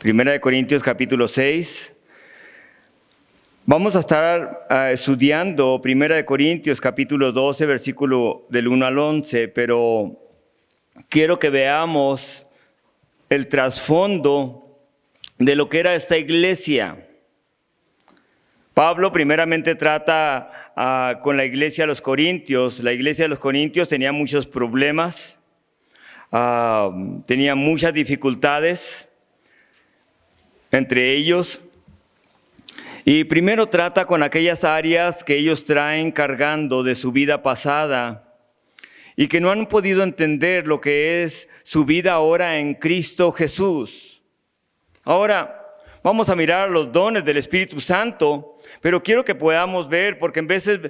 Primera de Corintios capítulo 6. Vamos a estar estudiando Primera de Corintios capítulo 12, versículo del 1 al 11, pero quiero que veamos el trasfondo de lo que era esta iglesia. Pablo primeramente trata con la iglesia de los Corintios. La iglesia de los Corintios tenía muchos problemas, tenía muchas dificultades entre ellos. Y primero trata con aquellas áreas que ellos traen cargando de su vida pasada y que no han podido entender lo que es su vida ahora en Cristo Jesús. Ahora vamos a mirar los dones del Espíritu Santo, pero quiero que podamos ver, porque en veces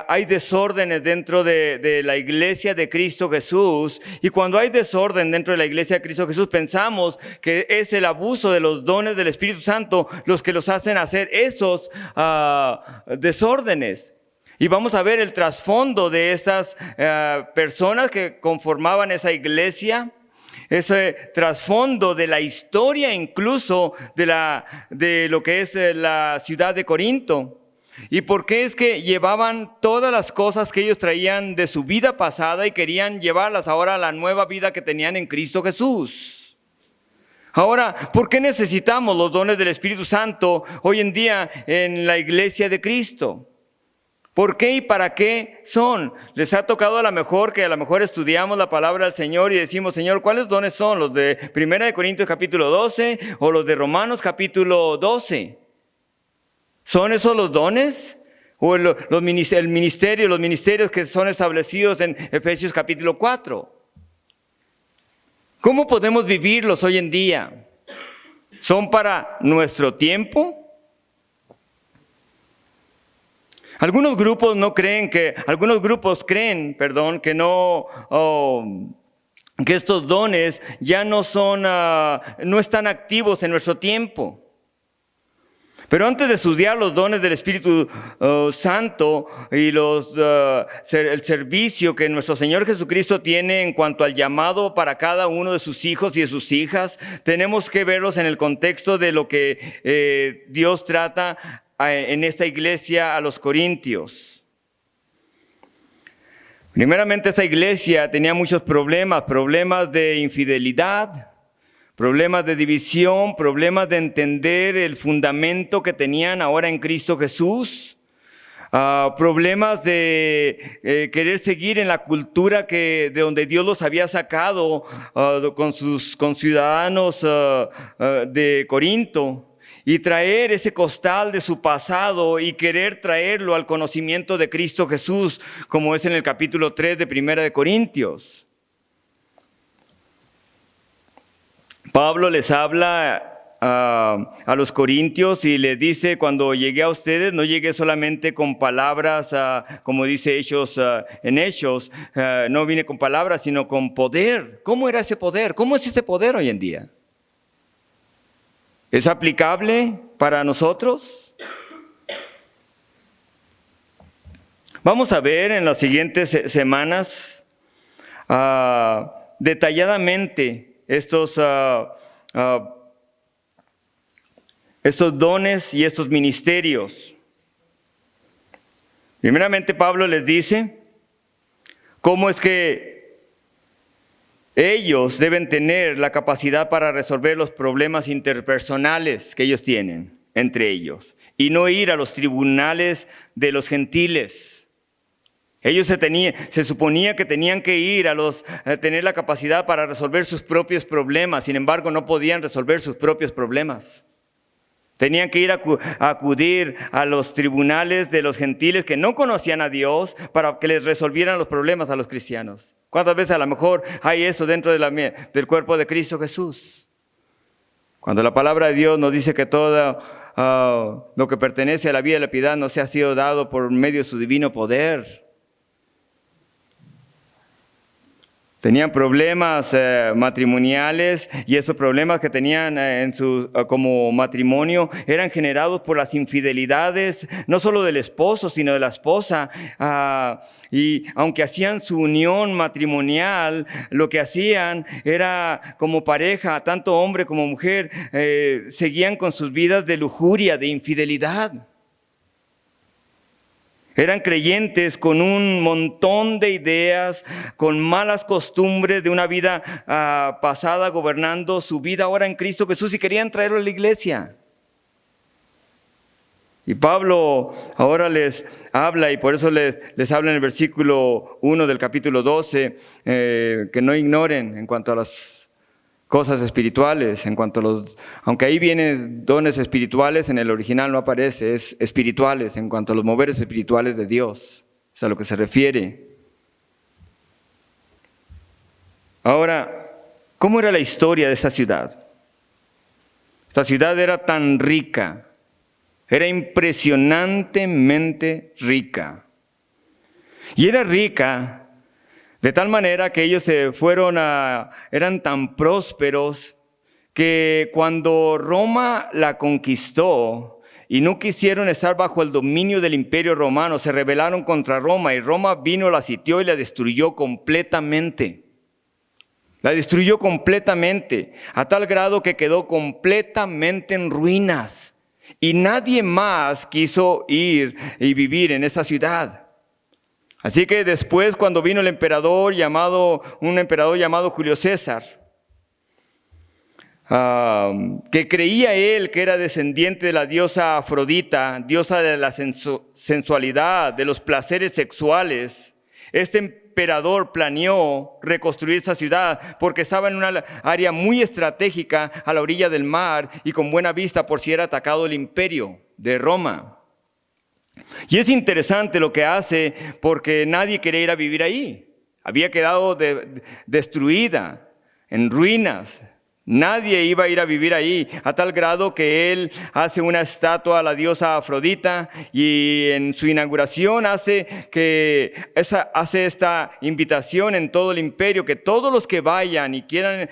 hay desórdenes dentro de la iglesia de Cristo Jesús, y cuando hay desorden dentro de la iglesia de Cristo Jesús, pensamos que es el abuso de los dones del Espíritu Santo los que los hacen hacer esos desórdenes. Y vamos a ver el trasfondo de estas personas que conformaban esa iglesia, ese trasfondo de la historia incluso de lo que es la ciudad de Corinto. ¿Y por qué es que llevaban todas las cosas que ellos traían de su vida pasada y querían llevarlas ahora a la nueva vida que tenían en Cristo Jesús? Ahora, ¿por qué necesitamos los dones del Espíritu Santo hoy en día en la iglesia de Cristo? ¿Por qué y para qué son? Les ha tocado a lo mejor estudiamos la palabra del Señor y decimos, Señor, ¿cuáles dones son? ¿Los de Primera de Corintios capítulo 12 o los de Romanos capítulo 12? ¿Son esos los dones? ¿O el ministerio, los ministerios que son establecidos en Efesios capítulo 4? ¿Cómo podemos vivirlos hoy en día? ¿Son para nuestro tiempo? Algunos grupos creen que estos dones ya no están activos en nuestro tiempo. Pero antes de estudiar los dones del Espíritu Santo y el servicio que nuestro Señor Jesucristo tiene en cuanto al llamado para cada uno de sus hijos y de sus hijas, tenemos que verlos en el contexto de lo que Dios trata en esta iglesia a los Corintios. Primeramente, esta iglesia tenía muchos problemas de infidelidad, problemas de división, problemas de entender el fundamento que tenían ahora en Cristo Jesús, problemas de querer seguir en la cultura de donde Dios los había sacado con sus conciudadanos de Corinto, y traer ese costal de su pasado y querer traerlo al conocimiento de Cristo Jesús, como es en el capítulo 3 de Primera de Corintios. Pablo les habla a los corintios y les dice, cuando llegué a ustedes, no llegué solamente con palabras, como dice Hechos, no vine con palabras, sino con poder. ¿Cómo era ese poder? ¿Cómo es ese poder hoy en día? ¿Es aplicable para nosotros? Vamos a ver en las siguientes semanas detalladamente estos dones y estos ministerios. Primeramente, Pablo les dice cómo es que ellos deben tener la capacidad para resolver los problemas interpersonales que ellos tienen entre ellos y no ir a los tribunales de los gentiles. Ellos se suponía que tenían que ir a tener la capacidad para resolver sus propios problemas. Sin embargo, no podían resolver sus propios problemas. Tenían que ir a acudir a los tribunales de los gentiles que no conocían a Dios para que les resolvieran los problemas a los cristianos. ¿Cuántas veces a lo mejor hay eso dentro del cuerpo de Cristo Jesús? Cuando la palabra de Dios nos dice que todo lo que pertenece a la vida y la piedad nos ha sido dado por medio de su divino poder. Tenían problemas matrimoniales, y esos problemas que tenían como matrimonio eran generados por las infidelidades, no solo del esposo, sino de la esposa. Y aunque hacían su unión matrimonial, lo que hacían era como pareja, tanto hombre como mujer, seguían con sus vidas de lujuria, de infidelidad. Eran creyentes con un montón de ideas, con malas costumbres de una vida pasada, gobernando su vida ahora en Cristo Jesús, y querían traerlo a la iglesia. Y Pablo ahora les habla, y por eso les habla en el versículo 1 del capítulo 12, que no ignoren en cuanto a las cosas espirituales, aunque ahí vienen dones espirituales, en el original no aparece, es espirituales, en cuanto a los moveres espirituales de Dios, es a lo que se refiere. Ahora, ¿cómo era la historia de esta ciudad? Esta ciudad era tan rica, era impresionantemente rica. Y era rica de tal manera que ellos eran tan prósperos que cuando Roma la conquistó y no quisieron estar bajo el dominio del imperio romano, se rebelaron contra Roma, y Roma vino, la sitió y la destruyó completamente. La destruyó completamente, a tal grado que quedó completamente en ruinas. Y nadie más quiso ir y vivir en esa ciudad. Así que después, cuando vino un emperador llamado Julio César, que creía él que era descendiente de la diosa Afrodita, diosa de la sensualidad, de los placeres sexuales, este emperador planeó reconstruir esa ciudad porque estaba en una área muy estratégica a la orilla del mar y con buena vista por si era atacado el imperio de Roma. Y es interesante lo que hace, porque nadie quería ir a vivir ahí. Había quedado destruida, en ruinas. Nadie iba a ir a vivir ahí, a tal grado que él hace una estatua a la diosa Afrodita, y en su inauguración hace esta invitación en todo el imperio, que todos los que vayan y quieran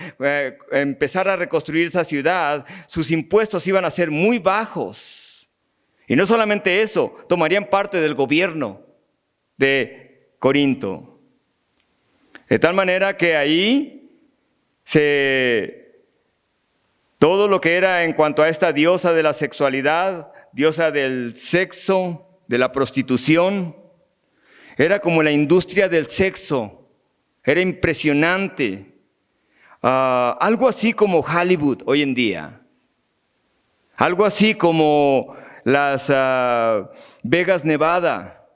empezar a reconstruir esa ciudad, sus impuestos iban a ser muy bajos. Y no solamente eso, tomarían parte del gobierno de Corinto. De tal manera que ahí todo lo que era en cuanto a esta diosa de la sexualidad, diosa del sexo, de la prostitución, era como la industria del sexo. Era impresionante. Algo así como Hollywood hoy en día. Algo así como las Vegas, Nevada,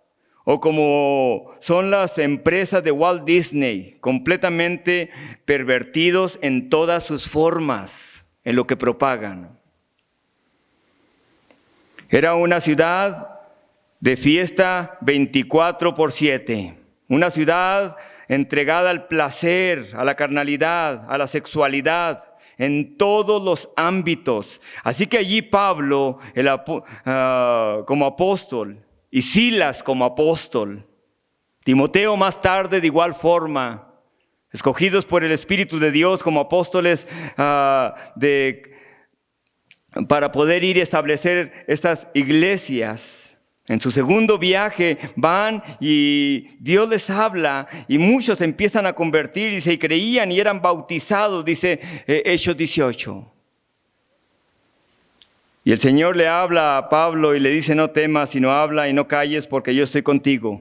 o como son las empresas de Walt Disney, completamente pervertidos en todas sus formas, en lo que propagan. Era una ciudad de fiesta 24/7, una ciudad entregada al placer, a la carnalidad, a la sexualidad, en todos los ámbitos. Así que allí Pablo, como apóstol, y Silas como apóstol, Timoteo más tarde de igual forma, escogidos por el Espíritu de Dios como apóstoles para poder ir y establecer estas iglesias. En su segundo viaje van y Dios les habla, y muchos empiezan a convertir, dice, y creían y eran bautizados, dice Hechos 18. Y el Señor le habla a Pablo y le dice: no temas, sino habla y no calles, porque yo estoy contigo.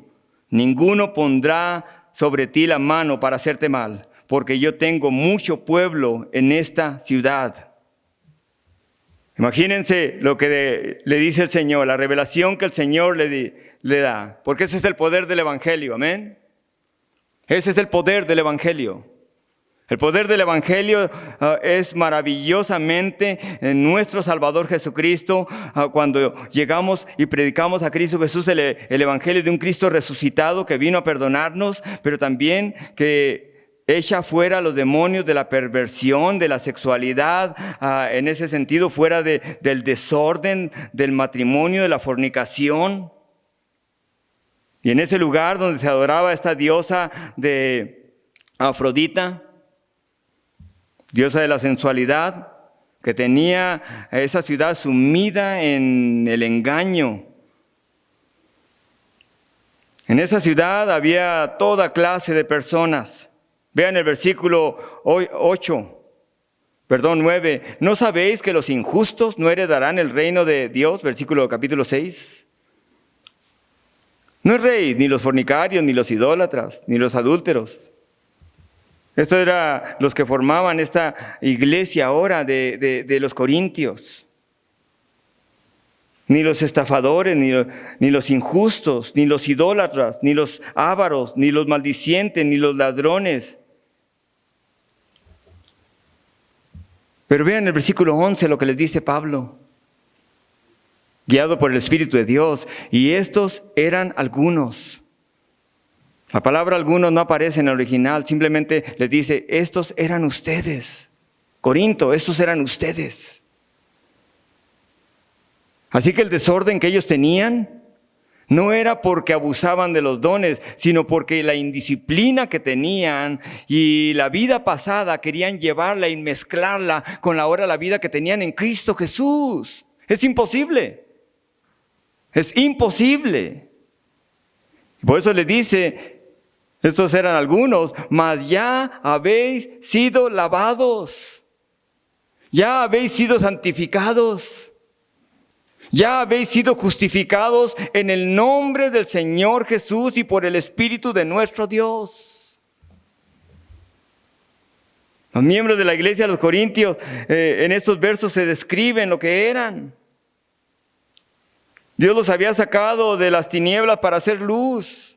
Ninguno pondrá sobre ti la mano para hacerte mal, porque yo tengo mucho pueblo en esta ciudad. Imagínense lo que le dice el Señor, la revelación que el Señor le da, porque ese es el poder del Evangelio, amén. Ese es el poder del Evangelio. El poder del Evangelio es maravillosamente en nuestro Salvador Jesucristo. Cuando llegamos y predicamos a Cristo Jesús, el Evangelio de un Cristo resucitado que vino a perdonarnos, pero también que echa fuera a los demonios de la perversión, de la sexualidad, en ese sentido, fuera del desorden, del matrimonio, de la fornicación. Y en ese lugar donde se adoraba esta diosa de Afrodita, diosa de la sensualidad, que tenía a esa ciudad sumida en el engaño. En esa ciudad había toda clase de personas. Vean el versículo 9. ¿No sabéis que los injustos no heredarán el reino de Dios? Versículo capítulo 6. No es rey ni los fornicarios, ni los idólatras, ni los adúlteros. Estos eran los que formaban esta iglesia ahora de los corintios. Ni los estafadores, ni los injustos, ni los idólatras, ni los ávaros, ni los maldicientes, ni los ladrones. Pero vean el versículo 11 lo que les dice Pablo, guiado por el Espíritu de Dios. Y estos eran algunos. La palabra algunos no aparece en el original, simplemente les dice, estos eran ustedes. Corinto, estos eran ustedes. Así que el desorden que ellos tenían no era porque abusaban de los dones, sino porque la indisciplina que tenían y la vida pasada querían llevarla y mezclarla con la vida que tenían en Cristo Jesús. Es imposible. Es imposible. Por eso les dice, estos eran algunos, mas ya habéis sido lavados, ya habéis sido santificados, ya habéis sido justificados en el nombre del Señor Jesús y por el Espíritu de nuestro Dios. Los miembros de la iglesia de los Corintios, en estos versos se describen lo que eran. Dios los había sacado de las tinieblas para hacer luz.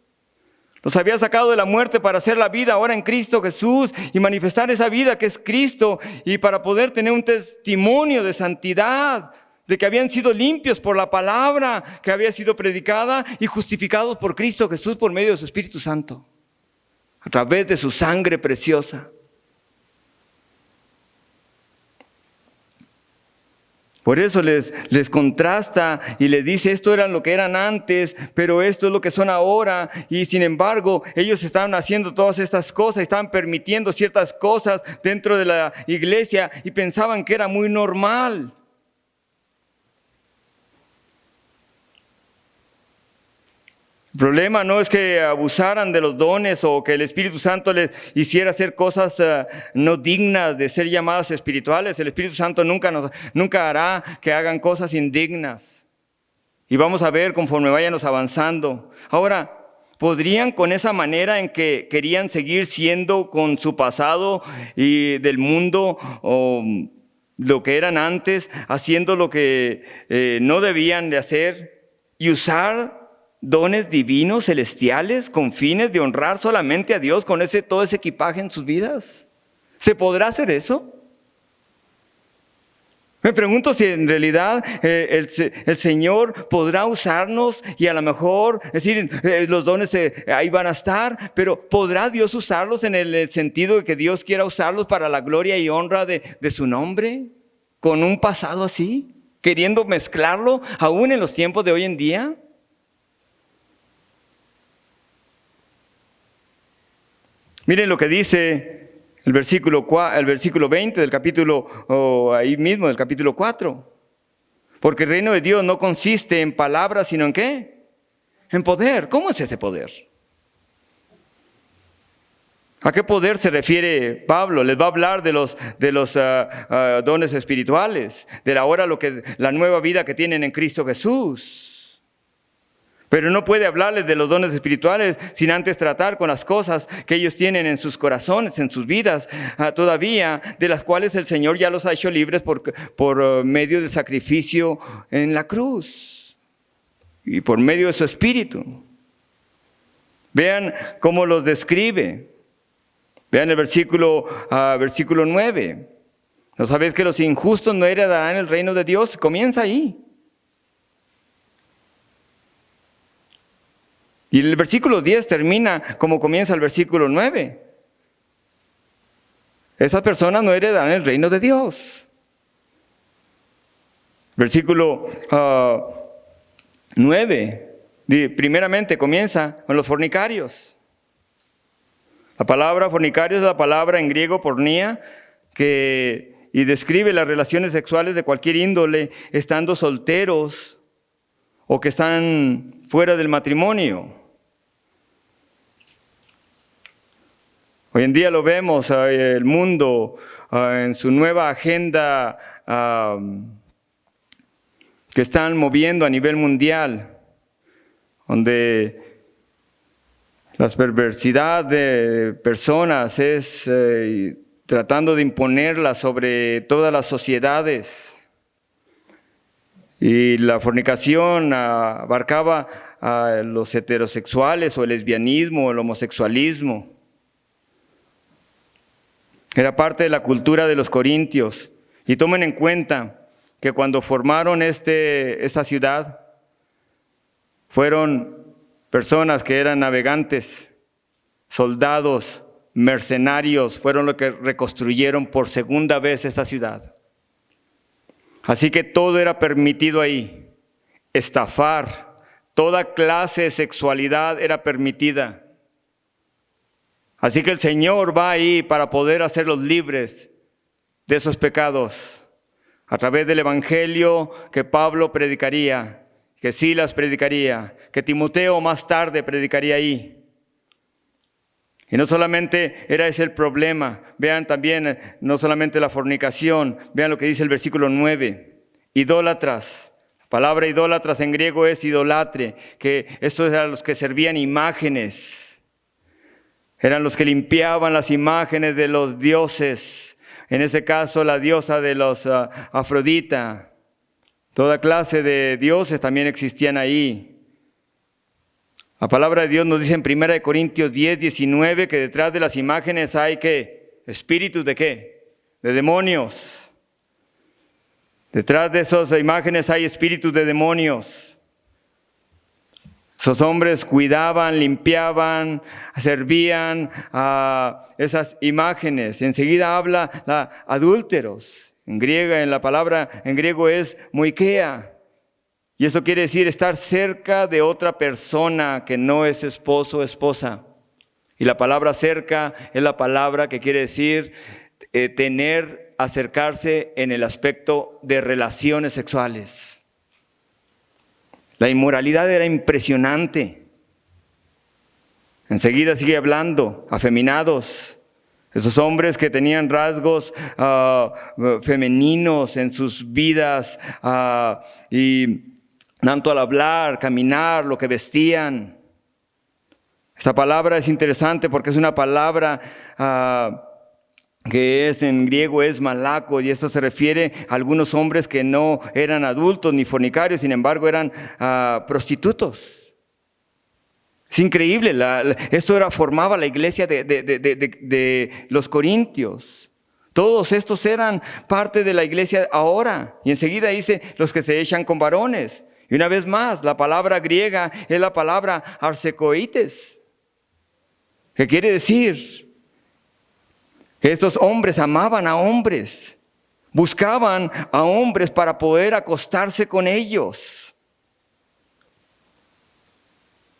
Los había sacado de la muerte para hacer la vida ahora en Cristo Jesús y manifestar esa vida que es Cristo, y para poder tener un testimonio de santidad, de que habían sido limpios por la palabra que había sido predicada y justificados por Cristo Jesús por medio de su Espíritu Santo, a través de su sangre preciosa. Por eso les contrasta y les dice, esto era lo que eran antes, pero esto es lo que son ahora. Y sin embargo, ellos estaban haciendo todas estas cosas, estaban permitiendo ciertas cosas dentro de la iglesia y pensaban que era muy normal. El problema no es que abusaran de los dones o que el Espíritu Santo les hiciera hacer cosas no dignas de ser llamadas espirituales. El Espíritu Santo nunca hará que hagan cosas indignas. Y vamos a ver conforme vayamos avanzando. Ahora, ¿podrían con esa manera en que querían seguir siendo con su pasado y del mundo o lo que eran antes, haciendo lo que no debían de hacer y usar dones divinos, celestiales, con fines de honrar solamente a Dios con todo ese equipaje en sus vidas? ¿Se podrá hacer eso? Me pregunto si en realidad el Señor podrá usarnos y a lo mejor, es decir, los dones ahí van a estar, pero ¿podrá Dios usarlos en el sentido de que Dios quiera usarlos para la gloria y honra de su nombre? ¿Con un pasado así? ¿Queriendo mezclarlo aún en los tiempos de hoy en día? Miren lo que dice el versículo 20 del capítulo, ahí mismo del capítulo 4. Porque el reino de Dios no consiste en palabras, sino en ¿qué? En poder. ¿Cómo es ese poder? ¿A qué poder se refiere Pablo? Les va a hablar de los dones espirituales, de la nueva vida que tienen en Cristo Jesús. Pero no puede hablarles de los dones espirituales sin antes tratar con las cosas que ellos tienen en sus corazones, en sus vidas, todavía, de las cuales el Señor ya los ha hecho libres por medio del sacrificio en la cruz y por medio de su Espíritu. Vean cómo los describe. Vean el versículo 9. ¿No sabéis que los injustos no heredarán el reino de Dios? Comienza ahí. Y el versículo 10 termina como comienza el versículo 9. Esas personas no heredarán el reino de Dios. Versículo 9, primeramente comienza con los fornicarios. La palabra fornicario es la palabra en griego pornía, y describe las relaciones sexuales de cualquier índole, estando solteros o que están fuera del matrimonio. Hoy en día lo vemos, el mundo en su nueva agenda que están moviendo a nivel mundial, donde la perversidad de personas es tratando de imponerla sobre todas las sociedades. Y la fornicación abarcaba a los heterosexuales o el lesbianismo o el homosexualismo. Era parte de la cultura de los corintios. Y tomen en cuenta que cuando formaron esta ciudad, fueron personas que eran navegantes, soldados, mercenarios, fueron los que reconstruyeron por segunda vez esta ciudad. Así que todo era permitido ahí. Estafar, toda clase de sexualidad era permitida. Así que el Señor va ahí para poder hacerlos libres de esos pecados. A través del Evangelio que Pablo predicaría, que Silas predicaría, que Timoteo más tarde predicaría ahí. Y no solamente era ese el problema, vean también no solamente la fornicación, vean lo que dice el versículo 9, idólatras. La palabra idólatras en griego es idolatre, que estos eran los que servían imágenes, eran los que limpiaban las imágenes de los dioses, en ese caso la diosa de los Afrodita. Toda clase de dioses también existían ahí. La palabra de Dios nos dice en 1 Corintios 10, 19 que detrás de las imágenes hay ¿qué? Espíritus de ¿qué? De demonios. Detrás de esas imágenes hay espíritus de demonios. Esos hombres cuidaban, limpiaban, servían a esas imágenes. Enseguida habla adúlteros. La palabra en griego es moikea. Y eso quiere decir estar cerca de otra persona que no es esposo o esposa. Y la palabra cerca es la palabra que quiere decir acercarse en el aspecto de relaciones sexuales. La inmoralidad era impresionante. Enseguida sigue hablando, afeminados. Esos hombres que tenían rasgos femeninos en sus vidas y tanto al hablar, caminar, lo que vestían. Esta palabra es interesante porque es una palabra que en griego es malaco, y esto se refiere a algunos hombres que no eran adultos ni fornicarios, sin embargo eran prostitutos. Es increíble, esto formaba la iglesia de los corintios. Todos estos eran parte de la iglesia ahora, y enseguida dice los que se echan con varones. Y una vez más, la palabra griega es la palabra arsecoites, que quiere decir que estos hombres amaban a hombres, buscaban a hombres para poder acostarse con ellos.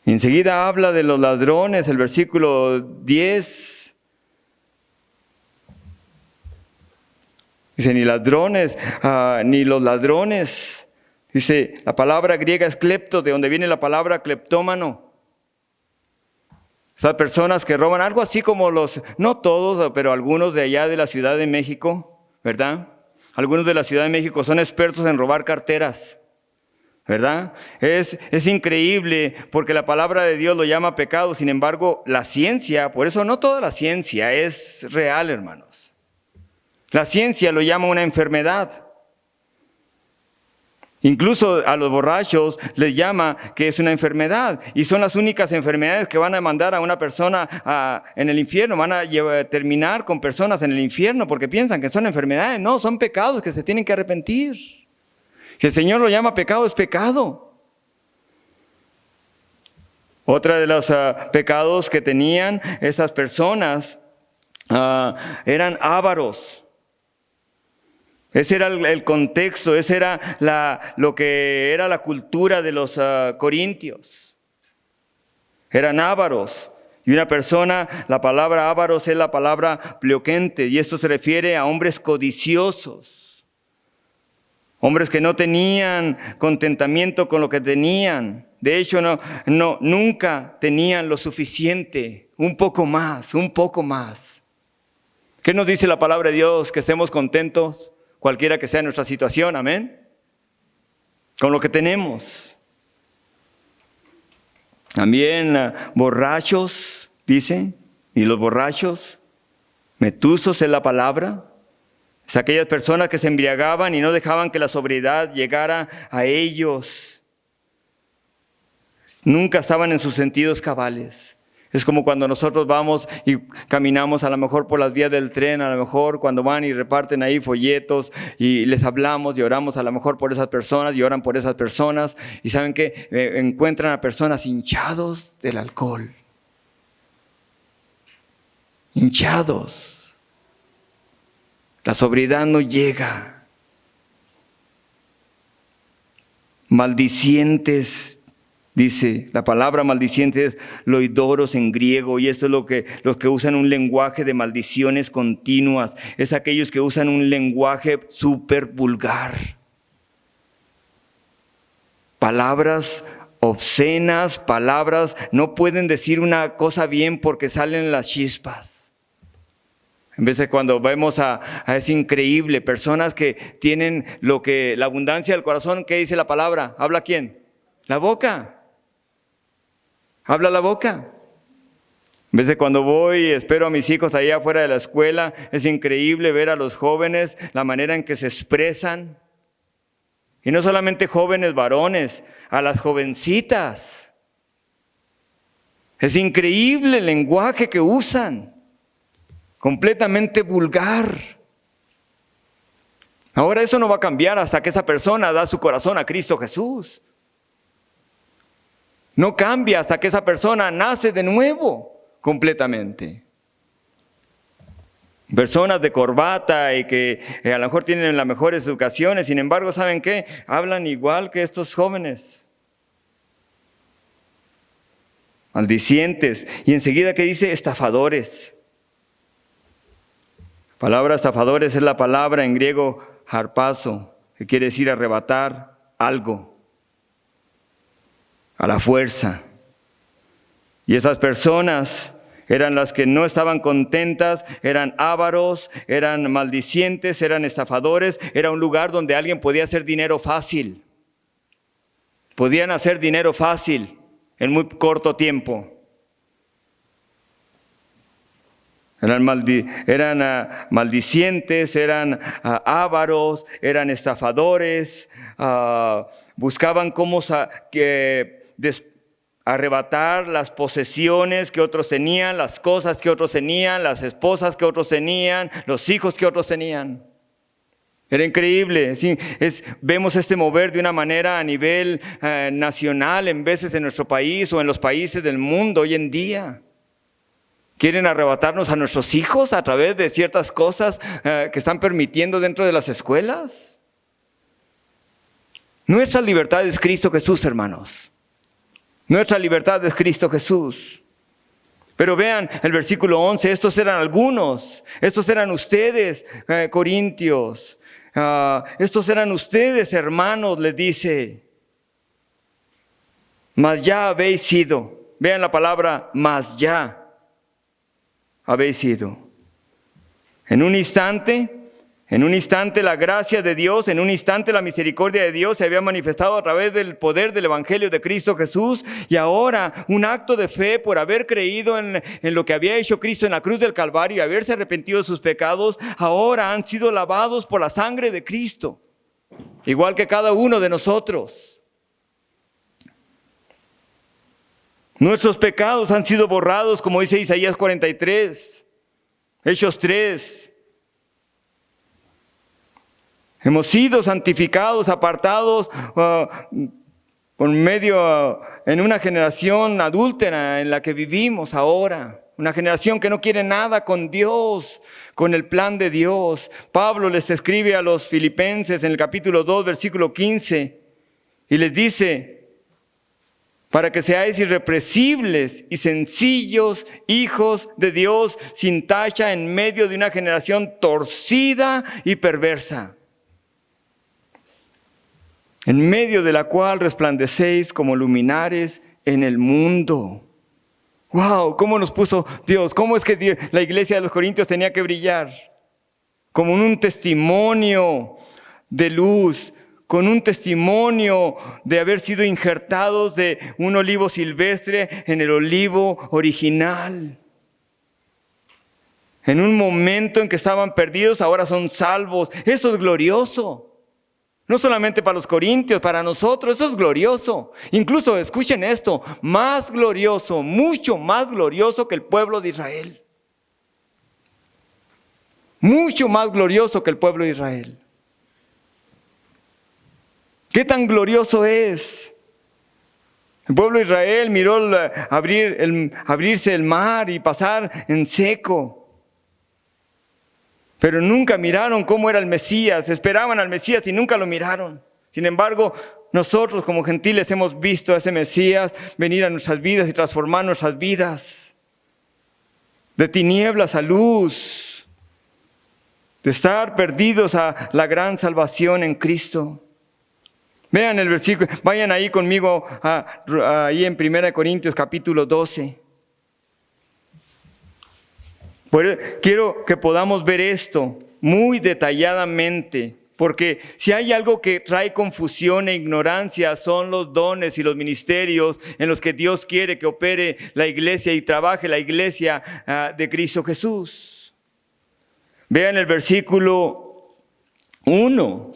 Y enseguida habla de los ladrones, el versículo 10. Dice, ni ladrones, ni los ladrones. Dice, la palabra griega es klepto, de donde viene la palabra kleptómano. Esas personas que roban, algo así como no todos, pero algunos de allá de la Ciudad de México, ¿verdad? Algunos de la Ciudad de México son expertos en robar carteras, ¿verdad? Es increíble porque la palabra de Dios lo llama pecado, sin embargo, la ciencia, por eso no toda la ciencia es real, hermanos. La ciencia lo llama una enfermedad. Incluso a los borrachos les llama que es una enfermedad, y son las únicas enfermedades que van a mandar a una persona en el infierno. Van a terminar con personas en el infierno porque piensan que son enfermedades. No, son pecados que se tienen que arrepentir. Si el Señor lo llama pecado, es pecado. Otra de los pecados que tenían esas personas eran ávaros. Ese era el contexto, ese era lo que era la cultura de los corintios. Eran ávaros. Y una persona, la palabra ávaros es la palabra pleoquente, y esto se refiere a hombres codiciosos, hombres que no tenían contentamiento con lo que tenían. De hecho, nunca tenían lo suficiente, un poco más, un poco más. ¿Qué nos dice la palabra de Dios? Que estemos contentos, cualquiera que sea nuestra situación, amén, con lo que tenemos. También borrachos, dice, y los borrachos, metusos es la palabra. Es aquellas personas que se embriagaban y no dejaban que la sobriedad llegara a ellos. Nunca estaban en sus sentidos cabales. Es como cuando nosotros vamos y caminamos a lo mejor por las vías del tren, a lo mejor cuando van y reparten ahí folletos y les hablamos y oramos a lo mejor por esas personas y oran por esas personas. Y ¿saben qué? Encuentran a personas hinchados del alcohol. Hinchados. La sobriedad no llega. Maldicientes. Dice, la palabra maldiciente es loidoros en griego, y esto es los que usan un lenguaje de maldiciones continuas. Es aquellos que usan un lenguaje súper vulgar. Palabras obscenas, palabras, no pueden decir una cosa bien porque salen las chispas. En vez de cuando vemos es increíble, personas que tienen la abundancia del corazón, ¿qué dice la palabra? ¿Habla quién? La boca. Habla la boca. En vez de cuando voy y espero a mis hijos allá afuera de la escuela, es increíble ver a los jóvenes, la manera en que se expresan. Y no solamente jóvenes varones, a las jovencitas. Es increíble el lenguaje que usan. Completamente vulgar. Ahora eso no va a cambiar hasta que esa persona da su corazón a Cristo Jesús. No cambia hasta que esa persona nace de nuevo, completamente. Personas de corbata y que a lo mejor tienen las mejores educaciones, sin embargo, ¿saben qué? Hablan igual que estos jóvenes. Maldicientes. Y enseguida, ¿qué dice? Estafadores. La palabra estafadores es la palabra en griego harpazo, que quiere decir arrebatar algo. A la fuerza. Y esas personas eran las que no estaban contentas, eran ávaros, eran maldicientes, eran estafadores. Era un lugar donde alguien podía hacer dinero fácil. Podían hacer dinero fácil en muy corto tiempo. Eran maldicientes, eran ávaros, eran estafadores, buscaban cómo arrebatar las posesiones que otros tenían, las cosas que otros tenían, las esposas que otros tenían, los hijos que otros tenían. Era increíble. Sí, vemos este mover de una manera a nivel nacional en veces en nuestro país o en los países del mundo hoy en día. Quieren arrebatarnos a nuestros hijos a través de ciertas cosas que están permitiendo dentro de las escuelas. Nuestra libertad es Cristo Jesús, hermanos. Nuestra libertad es Cristo Jesús. Pero vean el versículo 11, estos eran algunos, estos eran ustedes, corintios, estos eran ustedes, hermanos, les dice. Mas ya habéis sido, vean la palabra, mas ya habéis sido. En un instante la gracia de Dios, en un instante la misericordia de Dios se había manifestado a través del poder del Evangelio de Cristo Jesús, y ahora un acto de fe por haber creído en lo que había hecho Cristo en la cruz del Calvario y haberse arrepentido de sus pecados, ahora han sido lavados por la sangre de Cristo, igual que cada uno de nosotros. Nuestros pecados han sido borrados, como dice Isaías 43, Hechos 3. Hemos sido santificados, apartados en una generación adúltera en la que vivimos ahora. Una generación que no quiere nada con Dios, con el plan de Dios. Pablo les escribe a los filipenses en el capítulo 2, versículo 15, y les dice, para que seáis irrepresibles y sencillos hijos de Dios, sin tacha en medio de una generación torcida y perversa, en medio de la cual resplandecéis como luminares en el mundo. ¡Wow! ¿Cómo nos puso Dios? ¿Cómo es que la iglesia de los Corintios tenía que brillar? Como un testimonio de luz, con un testimonio de haber sido injertados de un olivo silvestre en el olivo original. En un momento en que estaban perdidos, ahora son salvos. Eso es glorioso. No solamente para los corintios, para nosotros, eso es glorioso. Incluso, escuchen esto, más glorioso, mucho más glorioso que el pueblo de Israel. Mucho más glorioso que el pueblo de Israel. ¿Qué tan glorioso es? El pueblo de Israel miró abrirse el mar y pasar en seco. Pero nunca miraron cómo era el Mesías. Esperaban al Mesías y nunca lo miraron. Sin embargo, nosotros como gentiles hemos visto a ese Mesías venir a nuestras vidas y transformar nuestras vidas. De tinieblas a luz. De estar perdidos a la gran salvación en Cristo. Vean el versículo, vayan ahí conmigo, ahí en 1 Corintios capítulo 12. Quiero que podamos ver esto muy detalladamente, porque si hay algo que trae confusión e ignorancia son los dones y los ministerios en los que Dios quiere que opere la iglesia y trabaje la iglesia de Cristo Jesús. Vean el versículo 1.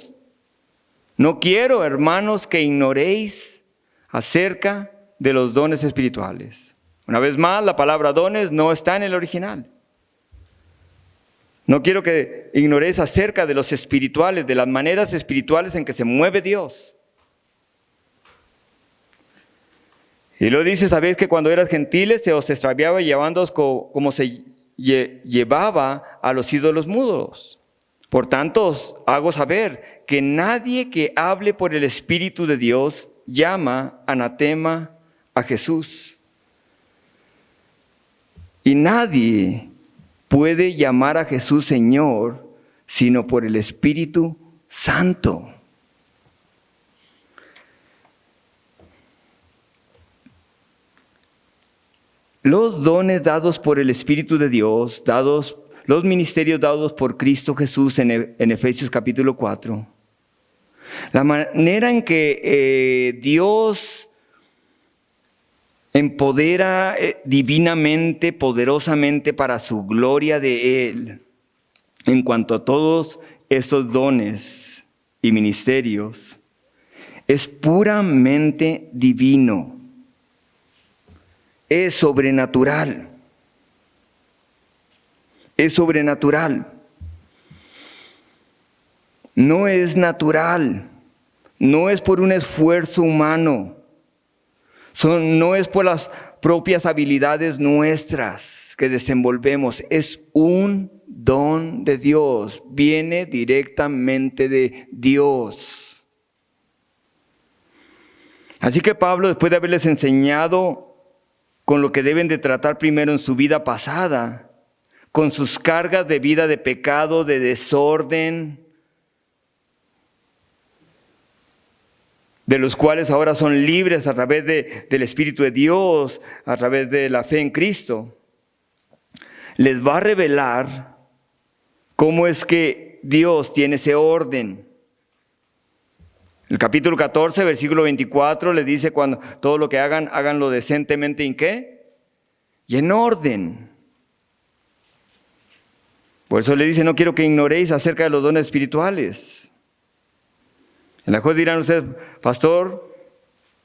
No quiero, hermanos, que ignoréis acerca de los dones espirituales. Una vez más, la palabra dones no está en el original. No quiero que ignoréis acerca de los espirituales, de las maneras espirituales en que se mueve Dios. Y lo dice, sabéis que cuando eras gentiles se os extraviaba llevándoos como se llevaba a los ídolos mudos. Por tanto, os hago saber que nadie que hable por el Espíritu de Dios llama anatema a Jesús. Y nadie puede llamar a Jesús Señor sino por el Espíritu Santo. Los dones dados por el Espíritu de Dios, los ministerios dados por Cristo Jesús en Efesios capítulo 4. La manera en que Dios empodera divinamente, poderosamente para su gloria de Él, en cuanto a todos estos dones y ministerios, es puramente divino, es sobrenatural. Es sobrenatural. No es natural. No es por un esfuerzo humano. No es por las propias habilidades nuestras que desenvolvemos. Es un don de Dios. Viene directamente de Dios. Así que Pablo, después de haberles enseñado con lo que deben de tratar primero en su vida pasada, con sus cargas de vida de pecado, de desorden, de los cuales ahora son libres a través del Espíritu de Dios, a través de la fe en Cristo, les va a revelar cómo es que Dios tiene ese orden. El capítulo 14, versículo 24, les dice cuando todo lo que hagan, háganlo decentemente, ¿en qué? Y en orden. Por eso le dice, no quiero que ignoréis acerca de los dones espirituales. En la mejor dirán ustedes, pastor,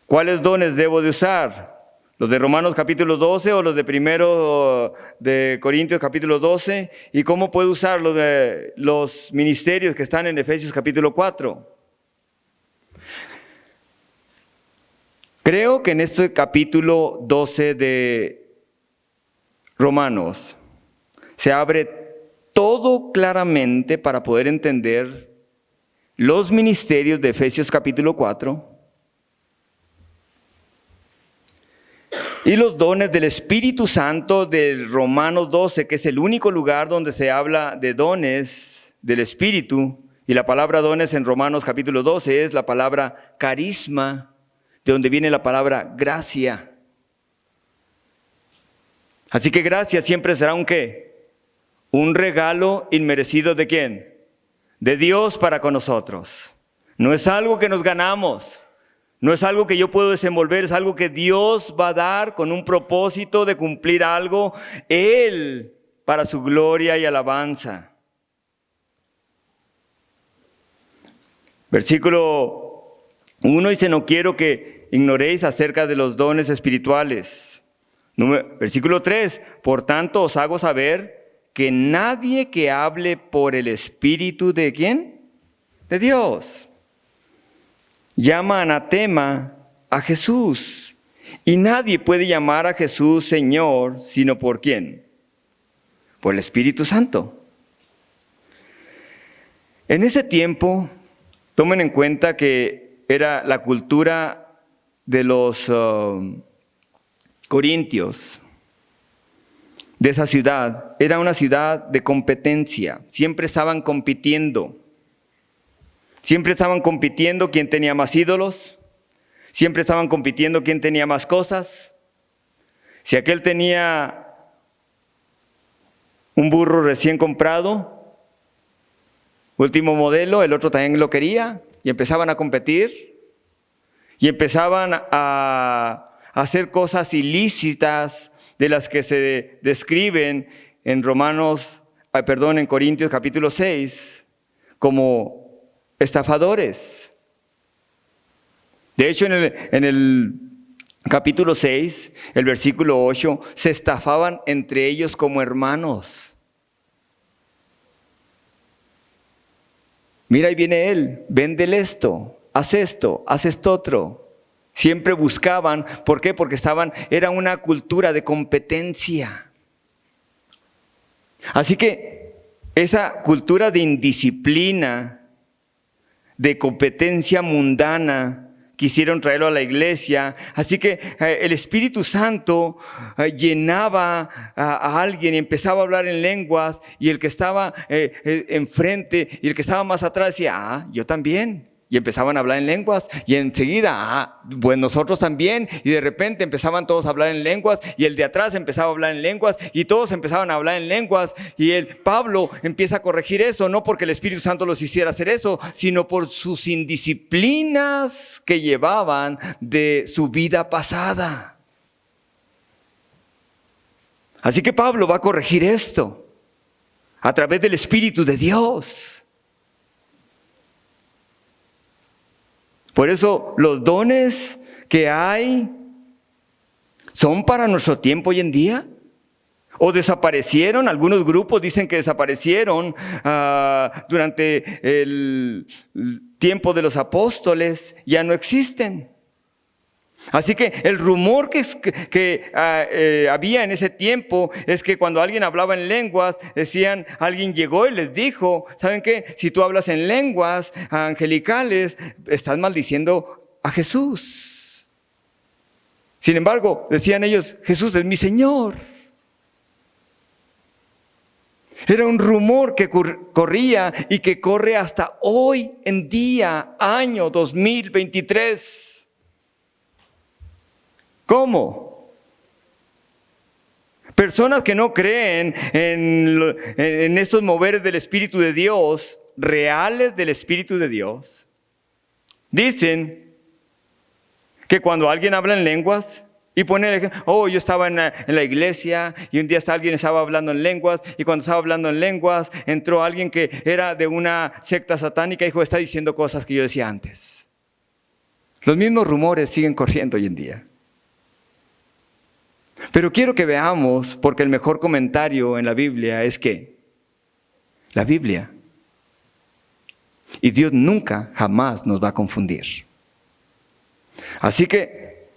¿cuáles dones debo de usar? ¿Los de Romanos capítulo 12 o los de primero de Corintios capítulo 12? ¿Y cómo puedo usar los ministerios que están en Efesios capítulo 4? Creo que en este capítulo 12 de Romanos se abre todo claramente para poder entender los ministerios de Efesios capítulo 4 Y los dones del Espíritu Santo de Romanos 12, que es el único lugar donde se habla de dones del Espíritu. Y la palabra dones en Romanos capítulo 12 es la palabra carisma, de donde viene la palabra gracia. Así que gracia siempre será un ¿qué? Un regalo inmerecido ¿de quién? De Dios para con nosotros. No es algo que nos ganamos. No es algo que yo puedo desenvolver, es algo que Dios va a dar con un propósito de cumplir algo, Él, para su gloria y alabanza. Versículo 1 dice, no quiero que ignoréis acerca de los dones espirituales. Versículo 3, por tanto os hago saber que nadie que hable por el Espíritu ¿de quién? De Dios. Llama anatema a Jesús. Y nadie puede llamar a Jesús Señor, sino ¿por quién? Por el Espíritu Santo. En ese tiempo, tomen en cuenta que era la cultura de los corintios, de esa ciudad. Era una ciudad de competencia. Siempre estaban compitiendo. Siempre estaban compitiendo quién tenía más ídolos. Siempre estaban compitiendo quién tenía más cosas. Si aquel tenía un burro recién comprado, último modelo, el otro también lo quería. Y empezaban a competir. Y empezaban a hacer cosas ilícitas de las que se describen en en Corintios capítulo 6, como estafadores. De hecho, en el capítulo 6, el versículo 8, se estafaban entre ellos como hermanos. Mira, ahí viene él, véndele esto, haz esto otro. Siempre buscaban, ¿por qué? Porque era una cultura de competencia. Así que esa cultura de indisciplina, de competencia mundana, quisieron traerlo a la iglesia. Así que el Espíritu Santo llenaba a alguien y empezaba a hablar en lenguas, y el que estaba enfrente y el que estaba más atrás decía, yo también. Y empezaban a hablar en lenguas, y enseguida, pues nosotros también. Y de repente empezaban todos a hablar en lenguas, y el de atrás empezaba a hablar en lenguas, y todos empezaban a hablar en lenguas. Y Pablo empieza a corregir eso, no porque el Espíritu Santo los hiciera hacer eso, sino por sus indisciplinas que llevaban de su vida pasada. Así que Pablo va a corregir esto a través del Espíritu de Dios. Por eso los dones que hay son para nuestro tiempo hoy en día. ¿O desaparecieron? Algunos grupos dicen que desaparecieron durante el tiempo de los apóstoles. Ya no existen. Así que el rumor que había en ese tiempo es que cuando alguien hablaba en lenguas, alguien llegó y les dijo, ¿saben qué? Si tú hablas en lenguas angelicales, estás maldiciendo a Jesús. Sin embargo, decían ellos, Jesús es mi Señor. Era un rumor que corría y que corre hasta hoy en día, año 2023. ¿Cómo? Personas que no creen en estos moveres del Espíritu de Dios, reales del Espíritu de Dios, dicen que cuando alguien habla en lenguas y pone el ejemplo, yo estaba en la iglesia y un día alguien estaba hablando en lenguas, y cuando estaba hablando en lenguas entró alguien que era de una secta satánica y dijo, está diciendo cosas que yo decía antes. Los mismos rumores siguen corriendo hoy en día. Pero quiero que veamos, porque el mejor comentario en la Biblia es que la Biblia. Y Dios nunca, jamás nos va a confundir. Así que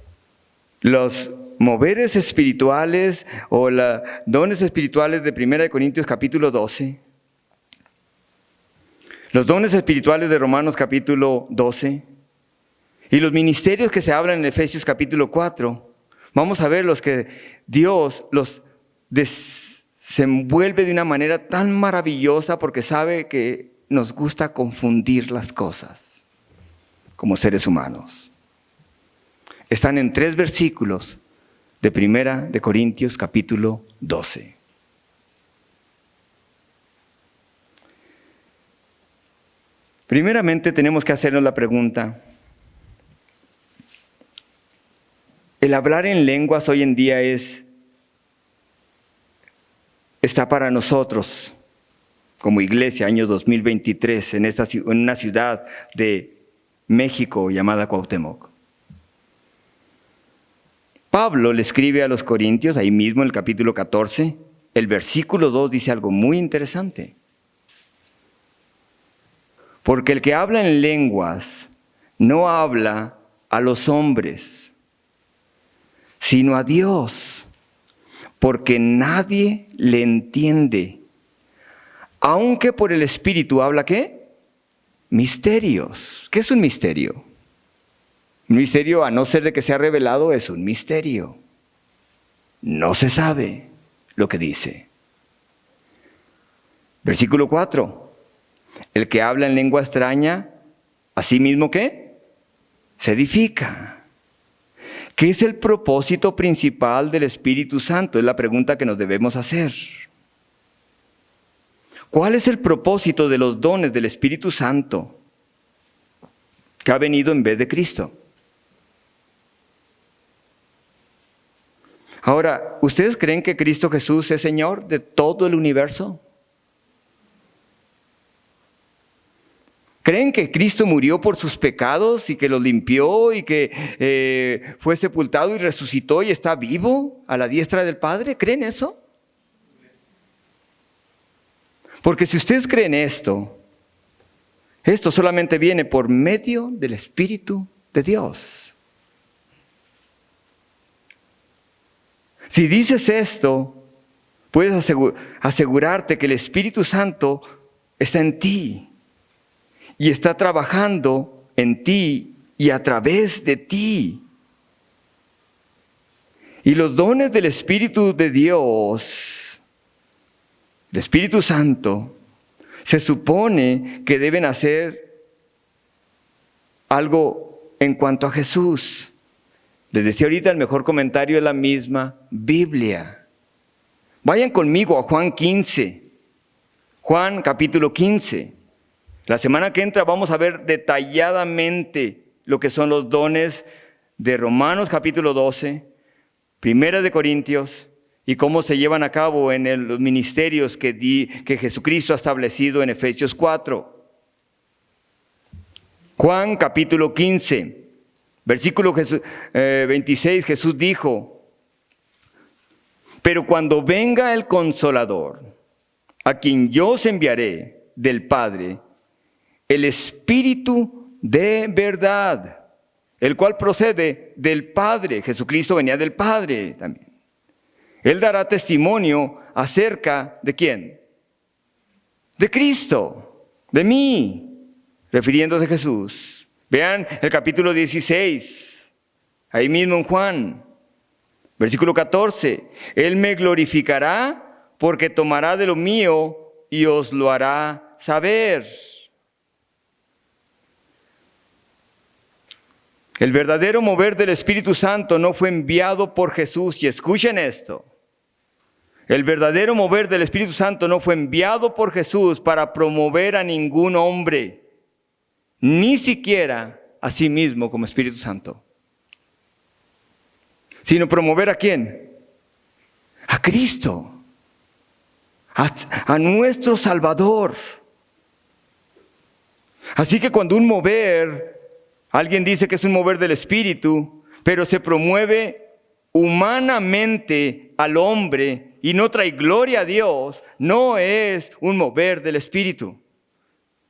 los moveres espirituales o los dones espirituales de 1 Corintios capítulo 12, los dones espirituales de Romanos capítulo 12 y los ministerios que se hablan en Efesios capítulo 4, Vamos a ver los que Dios los desenvuelve de una manera tan maravillosa porque sabe que nos gusta confundir las cosas como seres humanos. Están en 3 versículos de 1 de Corintios capítulo 12. Primeramente tenemos que hacernos la pregunta: ¿el hablar en lenguas hoy en día está para nosotros como iglesia, año 2023, en una ciudad de México llamada Cuauhtémoc? Pablo le escribe a los Corintios, ahí mismo en el capítulo 14, el versículo 2 dice algo muy interesante. Porque el que habla en lenguas no habla a los hombres, sino a Dios, porque nadie le entiende. Aunque por el Espíritu habla, ¿qué? Misterios. ¿Qué es un misterio? Un misterio, a no ser de que sea revelado, es un misterio. No se sabe lo que dice. Versículo 4. El que habla en lengua extraña, ¿así mismo qué? Se edifica. ¿Qué es el propósito principal del Espíritu Santo? Es la pregunta que nos debemos hacer. ¿Cuál es el propósito de los dones del Espíritu Santo que ha venido en vez de Cristo? Ahora, ¿ustedes creen que Cristo Jesús es Señor de todo el universo? ¿Creen que Cristo murió por sus pecados y que los limpió y que fue sepultado y resucitó y está vivo a la diestra del Padre? ¿Creen eso? Porque si ustedes creen esto solamente viene por medio del Espíritu de Dios. Si dices esto, puedes asegurarte que el Espíritu Santo está en ti y está trabajando en ti y a través de ti. Y los dones del Espíritu de Dios, el Espíritu Santo, se supone que deben hacer algo en cuanto a Jesús. Les decía ahorita, el mejor comentario es la misma Biblia. Vayan conmigo a Juan 15. Juan capítulo 15. La semana que entra vamos a ver detalladamente lo que son los dones de Romanos capítulo 12, 1 de Corintios, y cómo se llevan a cabo en los ministerios que Jesucristo ha establecido en Efesios 4. Juan capítulo 15, versículo 26, Jesús dijo: pero cuando venga el Consolador, a quien yo os enviaré del Padre, el Espíritu de verdad, el cual procede del Padre. Jesucristo venía del Padre también. Él dará testimonio acerca de ¿quién? De Cristo, de mí, refiriéndose a Jesús. Vean el capítulo 16, ahí mismo en Juan, versículo 14. Él me glorificará porque tomará de lo mío y os lo hará saber. El verdadero mover del Espíritu Santo no fue enviado por Jesús. Y escuchen esto. El verdadero mover del Espíritu Santo no fue enviado por Jesús para promover a ningún hombre, ni siquiera a sí mismo como Espíritu Santo. Sino promover ¿a quién? A Cristo. A nuestro Salvador. Así que cuando un mover, alguien dice que es un mover del Espíritu, pero se promueve humanamente al hombre y no trae gloria a Dios, no es un mover del Espíritu.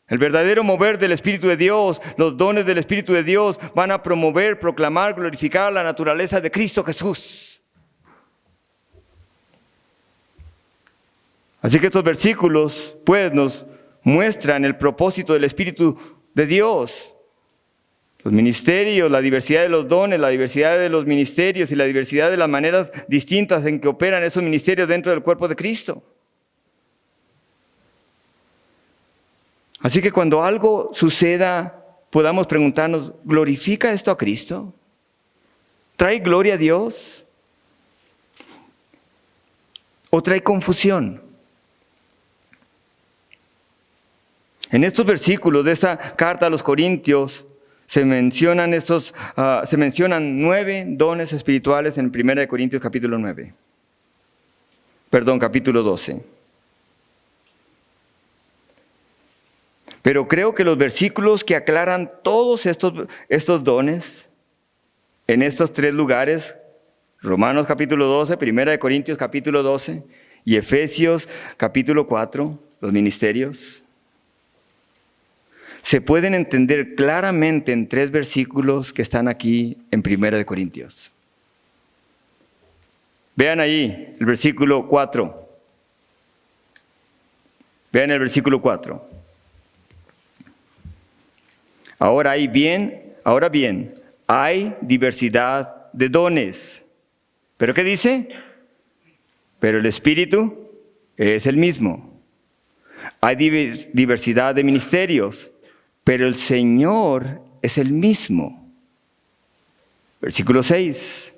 El verdadero mover del Espíritu de Dios, los dones del Espíritu de Dios van a promover, proclamar, glorificar la naturaleza de Cristo Jesús. Así que estos versículos pues nos muestran el propósito del Espíritu de Dios. Los ministerios, la diversidad de los dones, la diversidad de los ministerios y la diversidad de las maneras distintas en que operan esos ministerios dentro del cuerpo de Cristo. Así que cuando algo suceda, podamos preguntarnos, ¿glorifica esto a Cristo? ¿Trae gloria a Dios? ¿O trae confusión? En estos versículos de esta carta a los Corintios se mencionan 9 dones espirituales en 1 Corintios capítulo 12. Pero creo que los versículos que aclaran todos estos dones en estos 3 lugares, Romanos capítulo 12, 1 Corintios capítulo 12 y Efesios capítulo 4, los ministerios, se pueden entender claramente en 3 versículos que están aquí en 1 Corintios. Vean ahí el versículo 4. Vean el versículo 4. Ahora bien, hay diversidad de dones. ¿Pero qué dice? Pero el Espíritu es el mismo. Hay diversidad de ministerios, pero el Señor es el mismo. Versículo 6.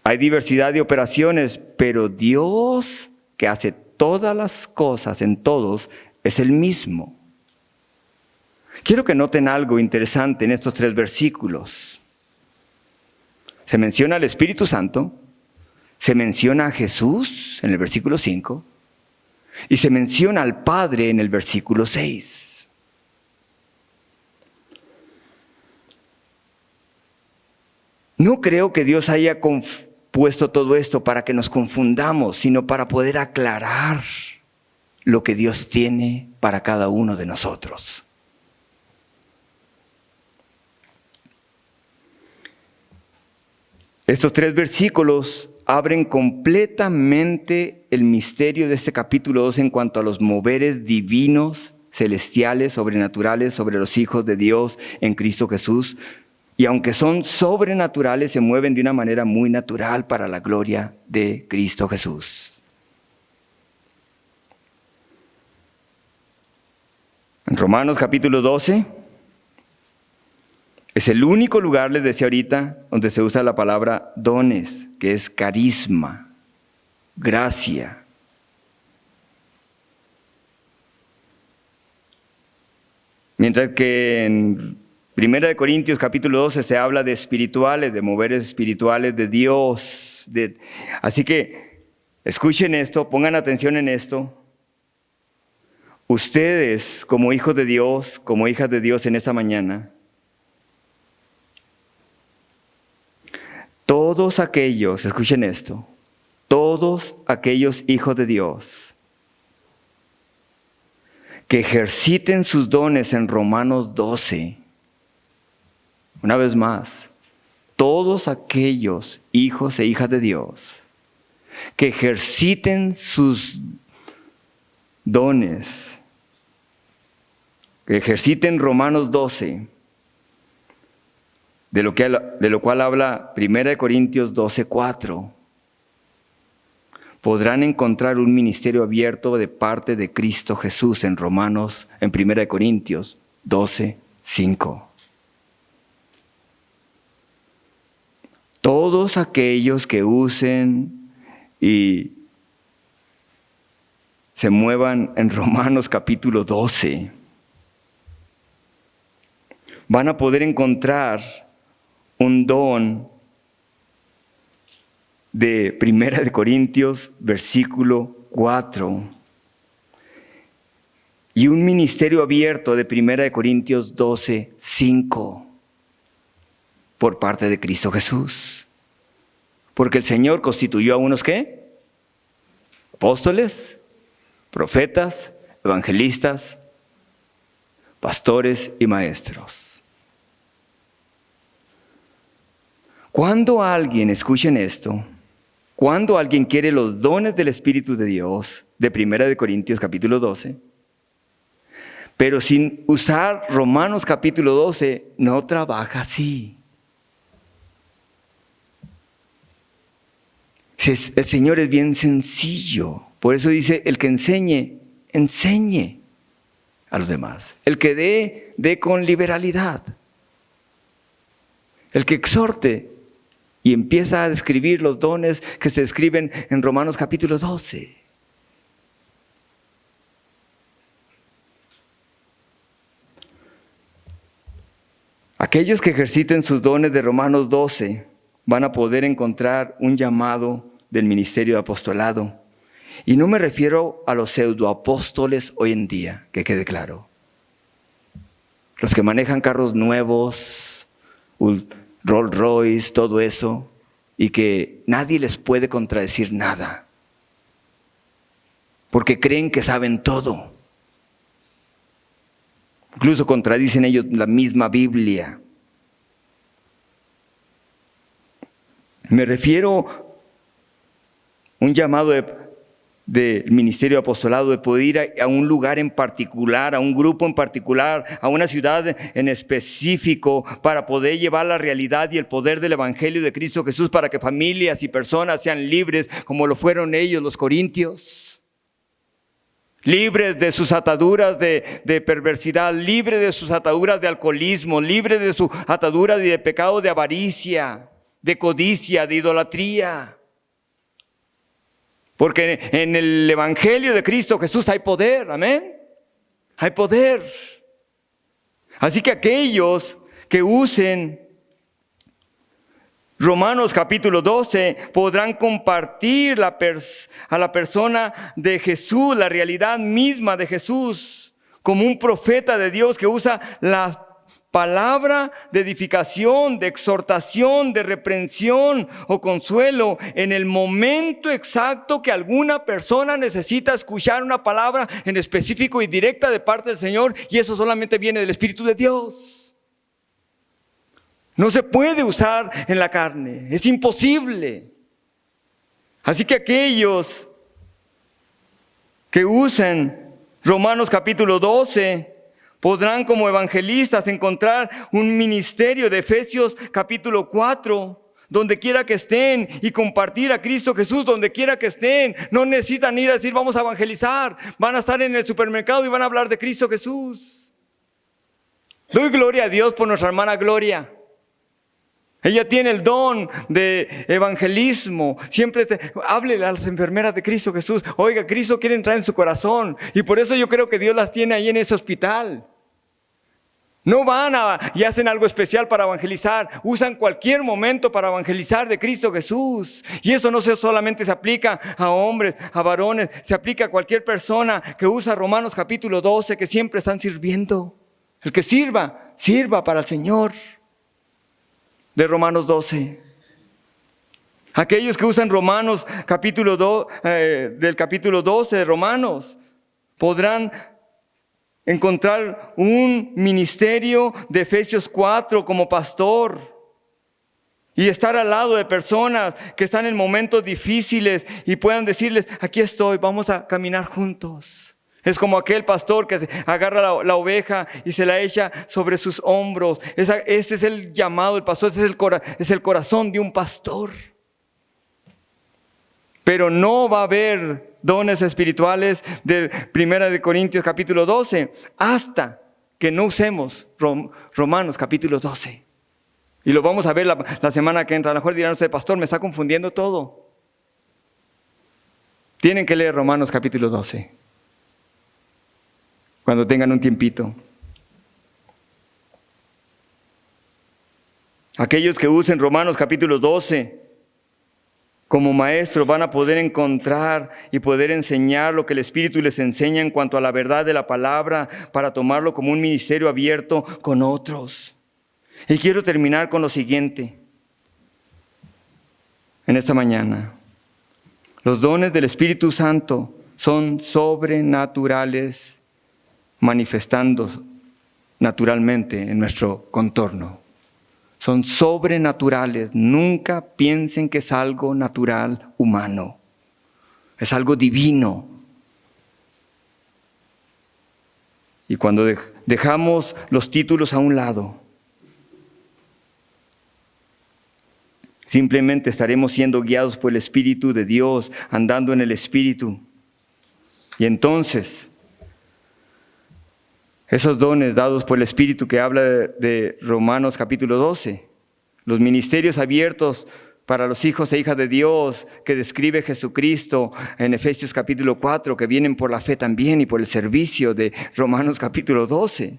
Hay diversidad de operaciones, pero Dios, que hace todas las cosas en todos, es el mismo. Quiero que noten algo interesante en estos 3 versículos. Se menciona al Espíritu Santo, se menciona a Jesús en el versículo 5 y se menciona al Padre en el versículo 6. No creo que Dios haya puesto todo esto para que nos confundamos, sino para poder aclarar lo que Dios tiene para cada uno de nosotros. Estos 3 versículos abren completamente el misterio de este capítulo 2 en cuanto a los moveres divinos, celestiales, sobrenaturales sobre los hijos de Dios en Cristo Jesús. Y aunque son sobrenaturales, se mueven de una manera muy natural para la gloria de Cristo Jesús. En Romanos capítulo 12, es el único lugar, les decía ahorita, donde se usa la palabra dones, que es carisma, gracia. Mientras que en 1 Corintios capítulo 12 se habla de espirituales, de moveres espirituales de Dios. Así que escuchen esto, pongan atención en esto. Ustedes, como hijos de Dios, como hijas de Dios en esta mañana, todos aquellos, escuchen esto, todos aquellos hijos de Dios que ejerciten sus dones en Romanos 12, una vez más, todos aquellos hijos e hijas de Dios que ejerciten sus dones, que ejerciten Romanos 12, de lo cual habla 1 Corintios 12:4, podrán encontrar un ministerio abierto de parte de Cristo Jesús en 1 Corintios 12:5. Todos aquellos que usen y se muevan en Romanos capítulo 12 van a poder encontrar un don de 1 Corintios versículo 4 y un ministerio abierto de 1 Corintios 12:5 por parte de Cristo Jesús. Porque el Señor constituyó a unos ¿qué? Apóstoles, profetas, evangelistas, pastores y maestros. Cuando alguien, escuchen esto, cuando alguien quiere los dones del Espíritu de Dios, de 1 Corintios capítulo 12, Pero sin usar Romanos capítulo 12, no trabaja así. El Señor es bien sencillo. Por eso dice, el que enseñe, enseñe a los demás. El que dé con liberalidad. El que exhorte y empieza a describir los dones que se describen en Romanos capítulo 12. Aquellos que ejerciten sus dones de Romanos 12 van a poder encontrar un llamado del ministerio de apostolado. Y no me refiero a los pseudoapóstoles hoy en día, que quede claro. Los que manejan carros nuevos, Rolls Royce, todo eso, y que nadie les puede contradecir nada. Porque creen que saben todo. Incluso contradicen ellos la misma Biblia. Me refiero a un llamado de ministerio de apostolado, de poder ir a un lugar en particular, a un grupo en particular, a una ciudad en específico, para poder llevar la realidad y el poder del Evangelio de Cristo Jesús, para que familias y personas sean libres, como lo fueron ellos, los corintios. Libres de sus ataduras de perversidad, libres de sus ataduras de alcoholismo, libres de su atadura de pecado de avaricia, de codicia, de idolatría. Porque en el Evangelio de Cristo Jesús hay poder, amén. Hay poder. Así que aquellos que usen Romanos capítulo 12 podrán compartir a la persona de Jesús, la realidad misma de Jesús, como un profeta de Dios que usa la palabra de edificación, de exhortación, de reprensión o consuelo en el momento exacto que alguna persona necesita escuchar una palabra en específico y directa de parte del Señor, y eso solamente viene del Espíritu de Dios. No se puede usar en la carne, es imposible. Así que aquellos que usen Romanos capítulo 12 podrán como evangelistas encontrar un ministerio de Efesios capítulo 4, donde quiera que estén, y compartir a Cristo Jesús donde quiera que estén. No necesitan ir a decir vamos a evangelizar, van a estar en el supermercado y van a hablar de Cristo Jesús. Doy gloria a Dios por nuestra hermana Gloria. Ella tiene el don de evangelismo. Siempre háblele a las enfermeras de Cristo Jesús. Oiga, Cristo quiere entrar en su corazón. Y por eso yo creo que Dios las tiene ahí en ese hospital. No van y hacen algo especial para evangelizar. Usan cualquier momento para evangelizar de Cristo Jesús. Y eso no solamente se aplica a hombres, a varones. Se aplica a cualquier persona que usa Romanos capítulo 12, que siempre están sirviendo. El que sirva, sirva para el Señor. De Romanos 12. Aquellos que usan Romanos capítulo 2, del capítulo 12 de Romanos, podrán encontrar un ministerio de Efesios 4 como pastor y estar al lado de personas que están en momentos difíciles y puedan decirles, aquí estoy, vamos a caminar juntos. Es como aquel pastor que agarra la oveja y se la echa sobre sus hombros. Ese es el llamado del pastor, ese es el corazón de un pastor. Pero no va a haber dones espirituales de 1 Corintios capítulo 12 hasta que no usemos Romanos capítulo 12. Y lo vamos a ver la semana que entra. A lo mejor dirán ustedes, pastor, me está confundiendo todo. Tienen que leer Romanos capítulo 12. Cuando tengan un tiempito. Aquellos que usen Romanos capítulo 12 como maestros van a poder encontrar y poder enseñar lo que el Espíritu les enseña en cuanto a la verdad de la palabra, para tomarlo como un ministerio abierto con otros. Y quiero terminar con lo siguiente. En esta mañana, los dones del Espíritu Santo son sobrenaturales, manifestando naturalmente en nuestro contorno. Son sobrenaturales. Nunca piensen que es algo natural, humano. Es algo divino. Y cuando dejamos los títulos a un lado, simplemente estaremos siendo guiados por el Espíritu de Dios, andando en el Espíritu. Y entonces, esos dones dados por el Espíritu que habla de Romanos capítulo 12, los ministerios abiertos para los hijos e hijas de Dios que describe Jesucristo en Efesios capítulo 4, que vienen por la fe también y por el servicio de Romanos capítulo 12.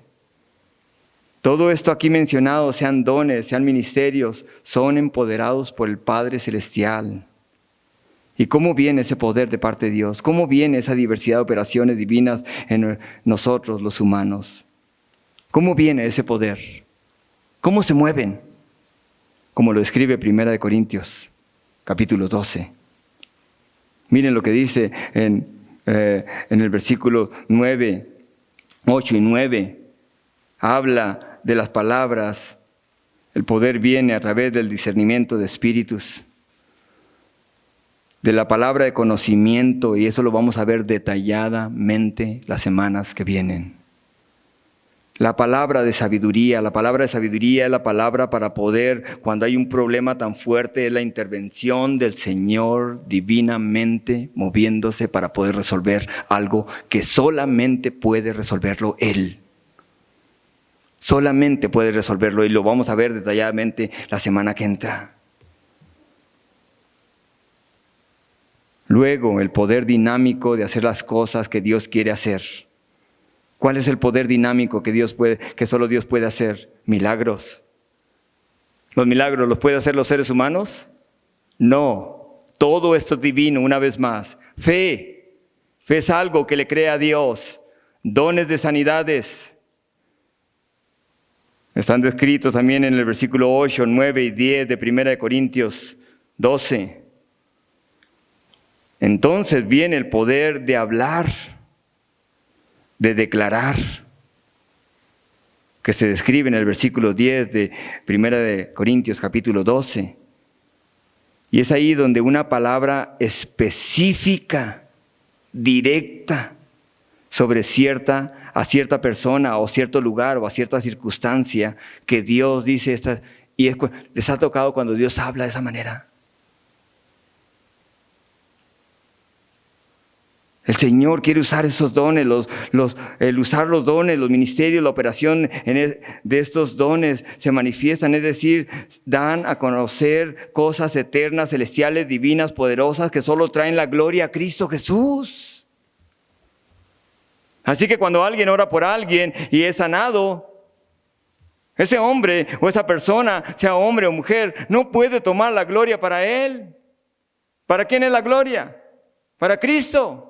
Todo esto aquí mencionado, sean dones, sean ministerios, son empoderados por el Padre Celestial. ¿Y cómo viene ese poder de parte de Dios? ¿Cómo viene esa diversidad de operaciones divinas en nosotros, los humanos? ¿Cómo viene ese poder? ¿Cómo se mueven? Como lo describe 1 Corintios, capítulo 12. Miren lo que dice en el versículo 9, 8 y 9. Habla de las palabras. El poder viene a través del discernimiento de espíritus, de la palabra de conocimiento, y eso lo vamos a ver detalladamente las semanas que vienen. La palabra de sabiduría es la palabra para poder, cuando hay un problema tan fuerte, es la intervención del Señor divinamente moviéndose para poder resolver algo que solamente puede resolverlo Él. Solamente puede resolverlo, y lo vamos a ver detalladamente la semana que entra. Luego, el poder dinámico de hacer las cosas que Dios quiere hacer. ¿Cuál es el poder dinámico que solo Dios puede hacer? Milagros. ¿Los milagros los pueden hacer los seres humanos? No. Todo esto es divino, una vez más. Fe. Fe es algo que le crea a Dios. Dones de sanidades. Están descritos también en el versículo 8, 9 y 10 de 1 Corintios 12. Entonces viene el poder de hablar, de declarar, que se describe en el versículo 10 de 1 Corintios capítulo 12. Y es ahí donde una palabra específica, directa, sobre a cierta persona o cierto lugar o a cierta circunstancia, que Dios dice les ha tocado cuando Dios habla de esa manera. El Señor quiere usar esos dones, el usar los dones, los ministerios, la operación de estos dones se manifiestan, es decir, dan a conocer cosas eternas, celestiales, divinas, poderosas, que solo traen la gloria a Cristo Jesús. Así que cuando alguien ora por alguien y es sanado, ese hombre o esa persona, sea hombre o mujer, no puede tomar la gloria para él. ¿Para quién es la gloria? Para Cristo.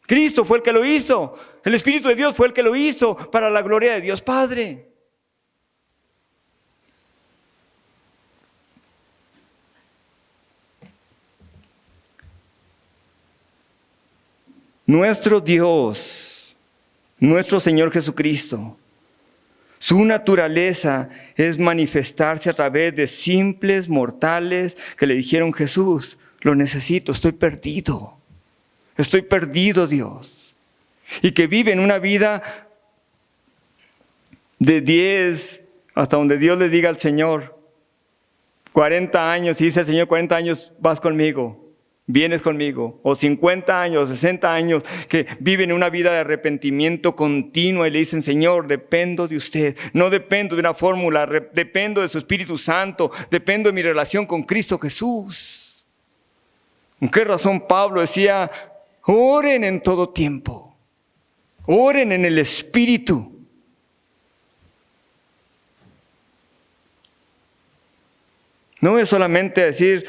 Cristo fue el que lo hizo. El Espíritu de Dios fue el que lo hizo para la gloria de Dios Padre. Nuestro Dios, nuestro Señor Jesucristo, su naturaleza es manifestarse a través de simples mortales que le dijeron: Jesús, lo necesito, estoy perdido. Estoy perdido, Dios. Y que viven una vida de 10, hasta donde Dios le diga al Señor, 40 años, y dice el Señor: 40 años vas conmigo, vienes conmigo. O 50 años, 60 años, que viven una vida de arrepentimiento continuo y le dicen: Señor, dependo de usted. No dependo de una fórmula, dependo de su Espíritu Santo, dependo de mi relación con Cristo Jesús. ¿Con qué razón Pablo decía: oren en todo tiempo, oren en el Espíritu? No es solamente decir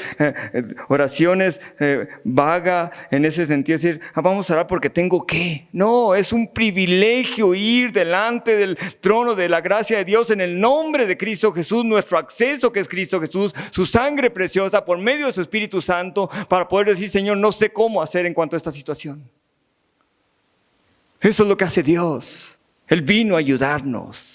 oraciones vagas en ese sentido, decir: vamos a orar porque tengo que. No, es un privilegio ir delante del trono de la gracia de Dios en el nombre de Cristo Jesús, nuestro acceso que es Cristo Jesús, su sangre preciosa por medio de su Espíritu Santo, para poder decir: Señor, no sé cómo hacer en cuanto a esta situación. Eso es lo que hace Dios. Él vino a ayudarnos.